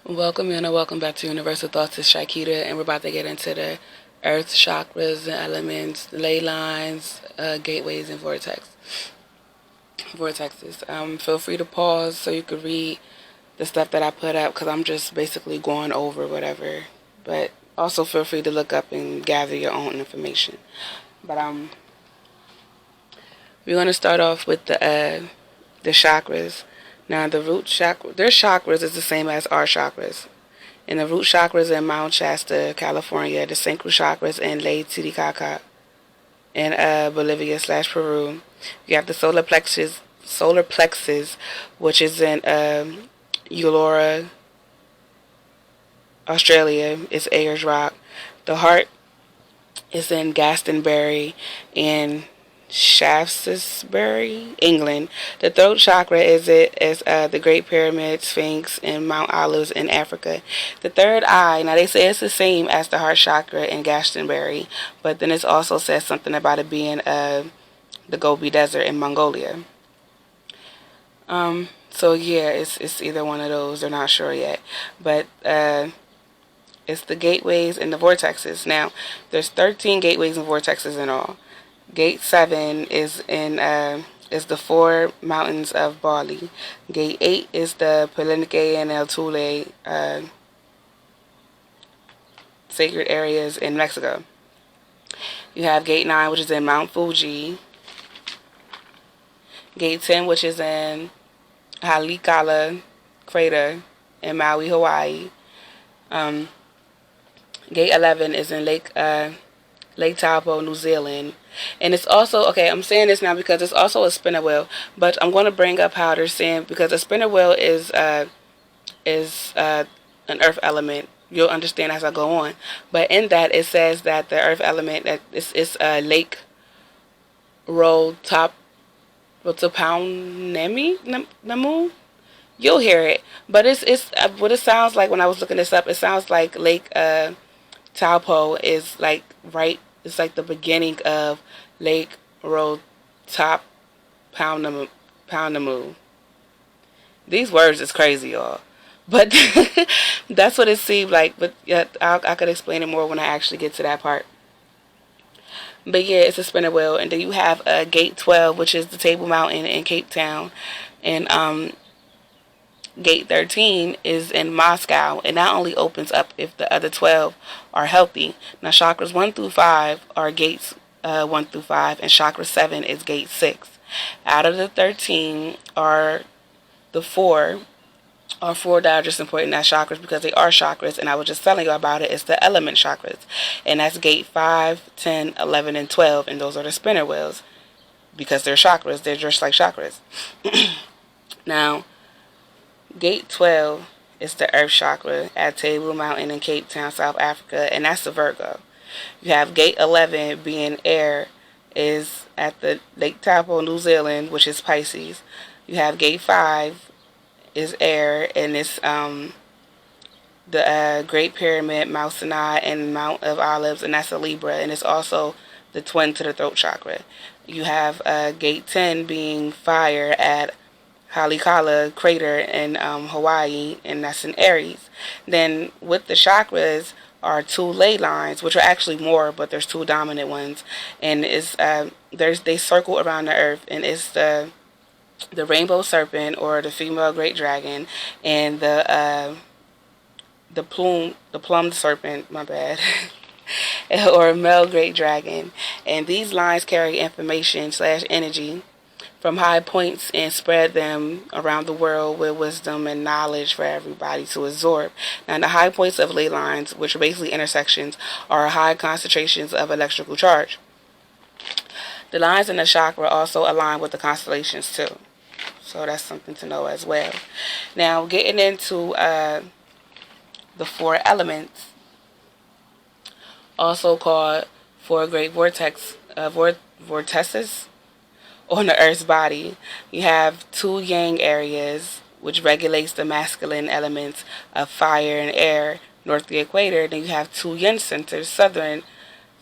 Welcome in and welcome back to Universal Thoughts. It's Shakita, and we're about to get into the earth chakras and elements, ley lines, gateways, and vortexes. Feel free to pause so you can read the stuff that I put up because I'm just basically going over whatever. But also feel free to look up and gather your own information. But we're going to start off with the chakras. Now the root chakra, their chakras is the same as our chakras. And the root chakras in Mount Shasta, California, the sacral chakras in Lake Titicaca in Bolivia / Peru. You have the solar plexus, which is in Ulora, Australia. It's Ayers Rock. The heart is in Glastonbury and Shaftesbury, England. The throat chakra is the Great Pyramid, Sphinx, and Mount Olives in Africa. The third eye, now they say it's the same as the heart chakra in Glastonbury, but then it also says something about it being the Gobi Desert in Mongolia. So yeah, it's either one of those. They're not sure yet, but it's the gateways and the vortexes. Now, there's 13 gateways and vortexes in all. Gate 7 is the four mountains of Bali. Gate 8 is the Palenque and El Tule sacred areas in Mexico. You have Gate 9, which is in Mount Fuji. Gate 10, which is in Halikala crater in Maui, Hawaii. Gate 11 is in Lake Taupo, New Zealand. And it's also, okay, I'm saying this now because it's also a spinner wheel, but I'm going to bring up how they're saying, because a spinner wheel is an earth element. You'll understand as I go on. But in that, it says that the earth element, that is Lake Roll Top, Namu. You'll hear it. But it's what it sounds like when I was looking this up. It sounds like Lake Taupo is like right. It's like the beginning of Lake Road Top Poundamu. These words is crazy, y'all. But that's what it seemed like. But yeah, I could explain it more when I actually get to that part. But yeah, it's a spinner wheel, and then you have Gate 12, which is the Table Mountain in Cape Town, and Gate 13 is in Moscow, and that only opens up if the other 12 are healthy. Now, chakras 1 through 5 are gates 1 through 5, and chakra 7 is gate 6. Out of the 13 are the 4 that are just important as chakras because they are chakras, and I was just telling you about it. It's the element chakras, and that's gate 5, 10, 11, and 12, and those are the spinner wheels because they're chakras. They're just like chakras. Now, Gate 12 is the Earth Chakra at Table Mountain in Cape Town, South Africa, and that's the Virgo. You have Gate 11 being air, is at the Lake Taupo, New Zealand, which is Pisces. You have Gate 5 is air, and it's the Great Pyramid, Mount Sinai, and Mount of Olives, and that's a Libra, and it's also the twin to the throat chakra. You have Gate 10 being fire at Halikala crater in Hawaii, and that's in Aries. Then with the chakras are 2 ley lines, which are actually more, but there's 2 dominant ones, and they circle around the earth, and it's the rainbow serpent or the female great dragon, and the plum serpent. My bad. Or male great dragon, and these lines carry information / energy from high points and spread them around the world with wisdom and knowledge for everybody to absorb. Now, the high points of ley lines, which are basically intersections, are high concentrations of electrical charge. The lines in the chakra also align with the constellations too. So that's something to know as well. Now, getting into the 4 elements, also called 4 great vortices on the Earth's body. You have 2 yang areas, which regulates the masculine elements of fire and air, north of the equator. Then you have 2 yin centers, southern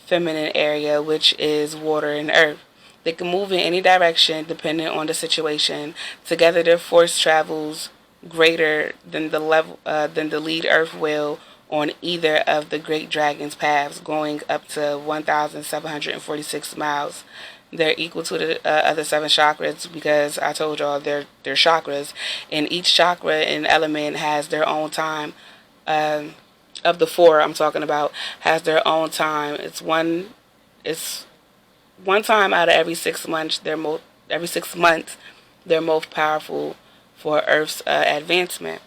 feminine area, which is water and earth. They can move in any direction depending on the situation. Together, their force travels greater than the lead Earth whale on either of the great dragon's paths, going up to 1,746 miles. They're equal to the other seven chakras because I told y'all they're chakras, and each chakra and element has their own time. Of the four I'm talking about, has their own time. It's one time out of every 6 months. Every 6 months they're most powerful for Earth's advancement.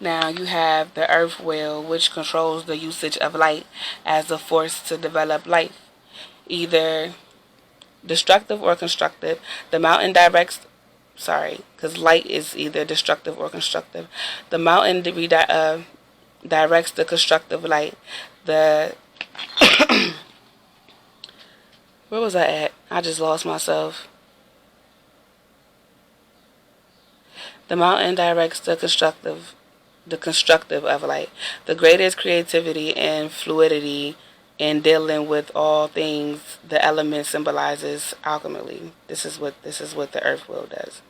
Now you have the Earth whale, which controls the usage of light as a force to develop life, either destructive or constructive. The mountain directs, because light is either destructive or constructive. The mountain directs the constructive light. The where was I at? I just lost myself. The mountain directs the constructive of light. The greatest creativity and fluidity in dealing with all things. The element symbolizes alchemy. This is what the Earth wheel does.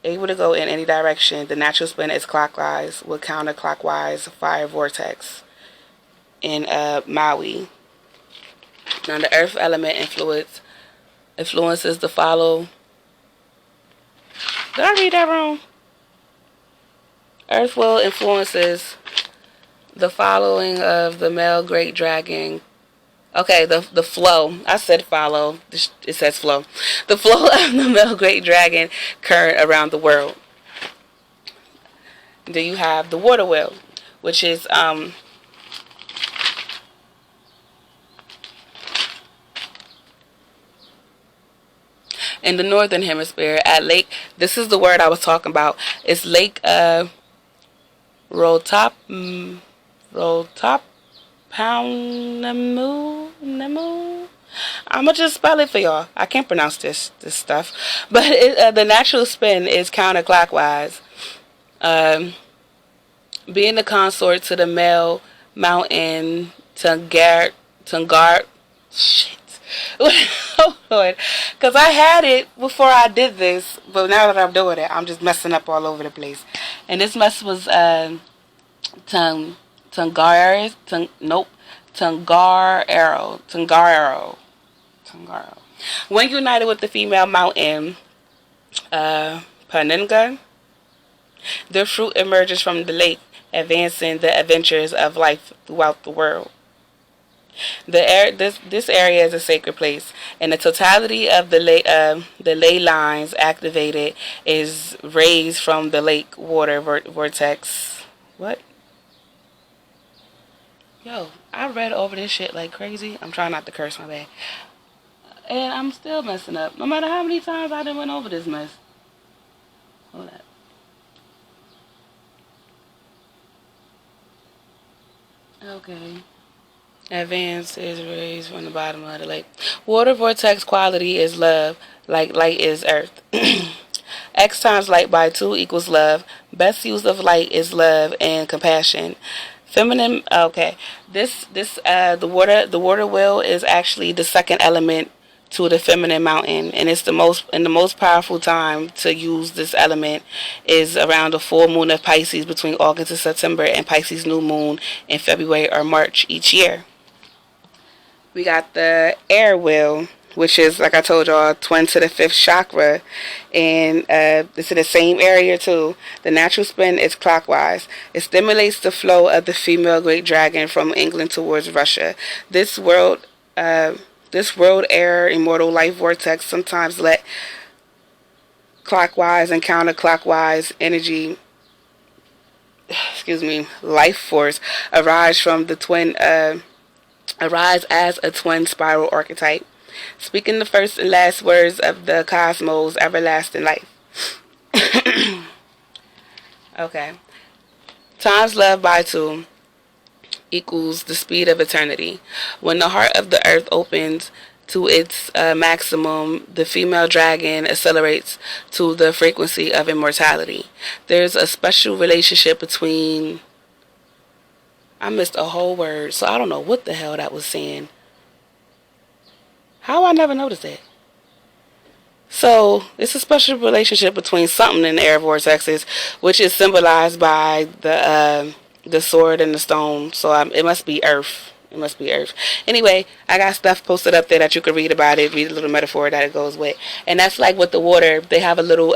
Able to go in any direction, the natural spin is clockwise with counterclockwise fire vortex in Maui. Now the Earth element influences the follow. Did I read that wrong? Earth wheel influences the following of the male great dragon. Okay, the flow. I said follow. It says flow. The flow of the male great dragon current around the world. Then you have the water wheel, which is in the northern hemisphere at Lake. This is the word I was talking about. It's Lake Rotop Nemu. I'ma just spell it for y'all. I can't pronounce this stuff, but the natural spin is counterclockwise, being the consort to the male mountain Tungar. Shit. Oh Lord, because I had it before I did this, but now that I'm doing it, I'm just messing up all over the place. And this mess was Tungaro. When united with the female mountain Paninga, their fruit emerges from the lake, advancing the adventures of life throughout the world. This area is a sacred place, and the totality of the ley lines activated is raised from the lake water vortex. What? Yo, I read over this shit like crazy. I'm trying not to curse, my bad. And I'm still messing up. No matter how many times I done went over this mess. Hold up. Okay. Advance is raised from the bottom of the lake. Water vortex quality is love, like light is earth. X times light by 2 equals love. Best use of light is love and compassion. Feminine. Okay, the water wheel is actually the second element to the feminine mountain, and it's the most powerful time to use this element is around the full moon of Pisces between August and September, and Pisces new moon in February or March each year. We got the air wheel, which is, like I told y'all, twin to the fifth chakra, and it's in the same area too. The natural spin is clockwise. It stimulates the flow of the female great dragon from England towards Russia. This world air immortal life vortex sometimes let clockwise and counterclockwise energy, life force arise from the twin. Arise as a twin spiral archetype, speaking the first and last words of the cosmos, everlasting life. Okay. Times love by 2 equals the speed of eternity. When the heart of the earth opens to its maximum, the female dragon accelerates to the frequency of immortality. There's a special relationship between... I missed a whole word, so I don't know what the hell that was saying. How I never noticed that? So it's a special relationship between something in the air vortexes, which is symbolized by the sword and the stone. So it must be Earth. It must be Earth. Anyway, I got stuff posted up there that you can read about it. Read a little metaphor that it goes with, and that's like with the water. They have a little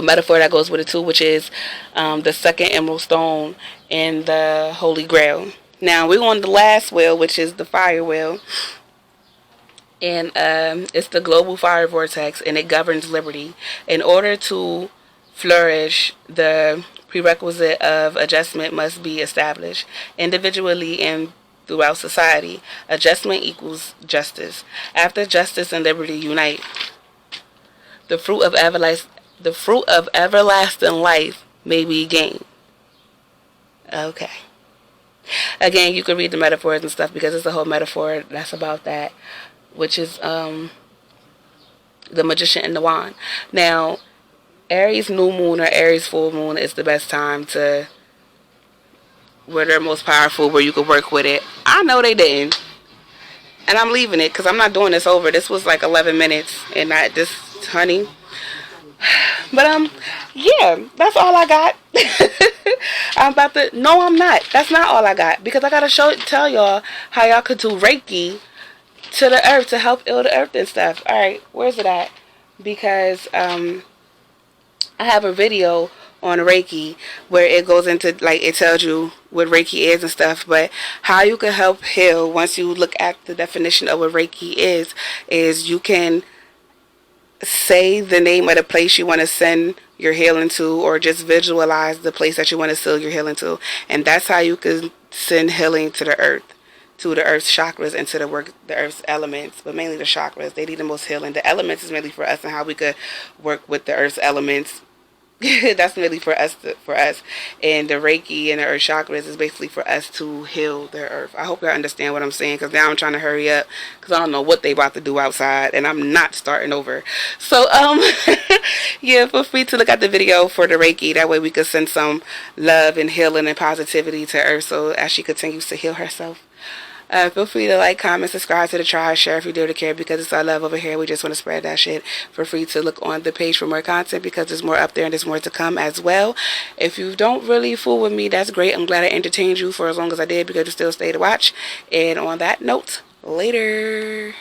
metaphor that goes with it too, which is the second emerald stone and the Holy Grail. Now we're on the last wheel, which is the fire wheel, and it's the global fire vortex, and it governs liberty. In order to flourish, the prerequisite of adjustment must be established individually and throughout society. Adjustment equals justice. After justice and liberty unite, the fruit of everlasting life may be gained. Okay. Again, you can read the metaphors and stuff because it's a whole metaphor that's about that, which is the magician and the wand. Now, Aries new moon or Aries full moon is the best time to, where they're most powerful, where you can work with it. I know they didn't, and I'm leaving it because I'm not doing this over. This was like 11 minutes, and not this, honey. But yeah, that's all I got. I'm about to. No, I'm not. That's not all I got because I gotta tell y'all how y'all could do Reiki to the earth to help heal the earth and stuff. All right, where's it at? Because I have a video on Reiki where it goes into, like, it tells you what Reiki is and stuff, but how you can help heal, once you look at the definition of what Reiki is you can say the name of the place you want to send your healing to, or just visualize the place that you want to send your healing to, and that's how you can send healing to the earth, to the earth's chakras, and to the earth's elements, but mainly the chakras. They need the most healing. The elements is mainly for us and how we could work with the earth's elements. That's really for us, and the Reiki and the earth chakras is basically for us to heal the earth. I hope y'all understand what I'm saying, because now I'm trying to hurry up because I don't know what they about to do outside, and I'm not starting over. So yeah, feel free to look at the video for the Reiki. That way we could send some love and healing and positivity to earth, so as she continues to heal herself. Feel free to like, comment, subscribe to the tribe, share if you do to care, because it's our love over here. We just want to spread that shit. Feel free to look on the page for more content, because there's more up there and there's more to come as well. If you don't really fool with me, that's great. I'm glad I entertained you for as long as I did, because you still stay to watch. And on that note, later.